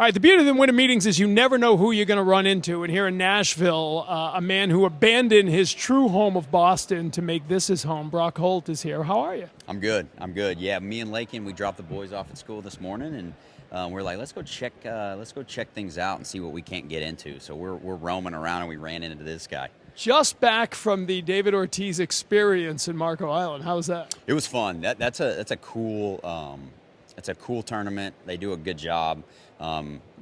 All right, the beauty of the winter meetings is you never know who you're going to run into. And here in Nashville, a man who abandoned his true home of Boston to make this his home, Brock Holt, is here. How are you? I'm good. Yeah, me and Lakin, we dropped the boys off at school this morning, and we're like, let's go check things out and see what we can't get into. So we're roaming around, and we ran into this guy. Just back from the David Ortiz experience in Marco Island. How was that? It was fun. That's a cool tournament. They do a good job.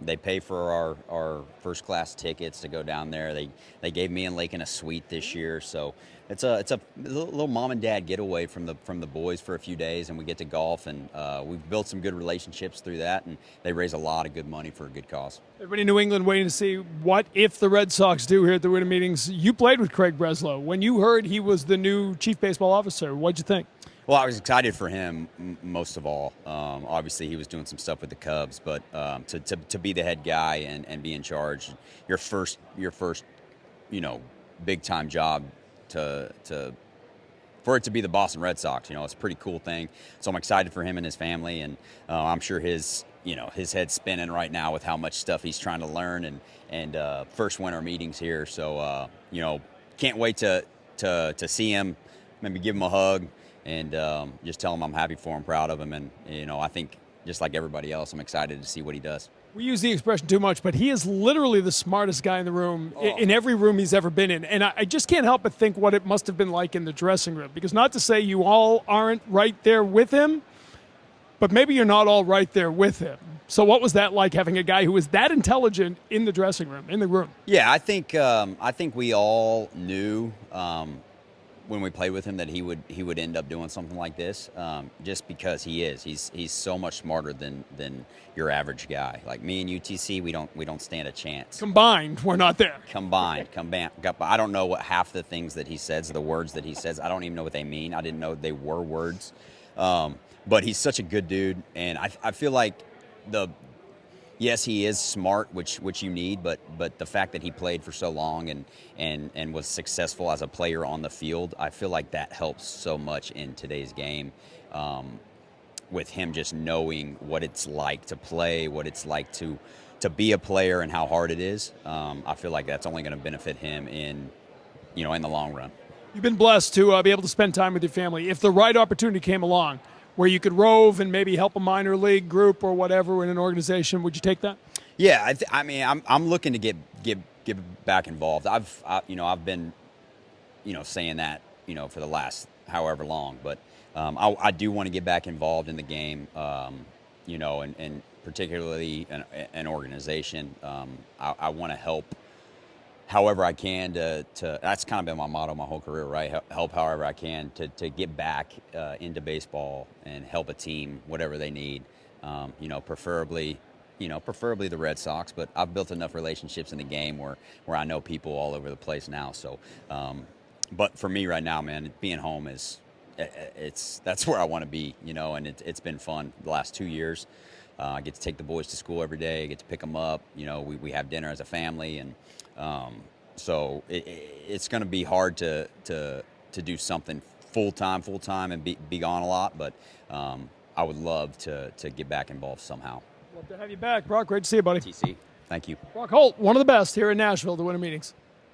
They pay for our first class tickets to go down there. They gave me and Lakin a suite this year, so it's a little mom and dad getaway from the boys for a few days, and we get to golf, and we've built some good relationships through that, and they raise a lot of good money for a good cause. Everybody in New England waiting to see what if the Red Sox do here at the winter meetings. You played with Craig Breslow. When you heard he was the new chief baseball officer, what'd you think? Well, I was excited for him most of all. Obviously, he was doing some stuff with the Cubs, but to be the head guy and be in charge, your first big time job for it to be the Boston Red Sox, it's a pretty cool thing. So I'm excited for him and his family, and I'm sure his head's spinning right now with how much stuff he's trying to learn and first winter meetings here. So can't wait to see him, maybe give him a hug. And just tell him I'm happy for him, proud of him. And, I think just like everybody else, I'm excited to see what he does. We use the expression too much, but he is literally the smartest guy in the room, in every room he's ever been in. And I just can't help but think what it must have been like in the dressing room. Because not to say you all aren't right there with him, but maybe you're not all right there with him. So what was that like, having a guy who was that intelligent in the dressing room, in the room? Yeah, I think we all knew when we played with him that he would end up doing something like this, just because he's so much smarter than your average guy. Like me and UTC, we don't stand a chance. Combined, we're not there. Combined. I don't know what half the things that he says, the words that he says, I don't even know what they mean. I didn't know they were words. But he's such a good dude, and I feel like yes, he is smart, which you need, but the fact that he played for so long and was successful as a player on the field, I feel like that helps so much in today's game, with him just knowing what it's like to play, what it's like to be a player, and how hard it is. I feel like that's only going to benefit him in the long run. You've been blessed to be able to spend time with your family. If the right opportunity came along, where you could rove and maybe help a minor league group or whatever in an organization, would you take that? Yeah, I'm looking to get back involved. I've been saying that for the last however long, but I do want to get back involved in the game, and particularly an organization. I want to help however I can to that's kind of been my motto my whole career, right? Help however I can to get back into baseball and help a team, whatever they need. Preferably the Red Sox, but I've built enough relationships in the game where I know people all over the place now. So, but for me right now, man, being home that's where I want to be, and it's been fun the last 2 years. I get to take the boys to school every day. I get to pick them up. We have dinner as a family, and so it's going to be hard to do something full time and be gone a lot. But I would love to get back involved somehow. Love to have you back, Brock. Great to see you, buddy. TC, thank you. Brock Holt, one of the best here in Nashville, the winter meetings.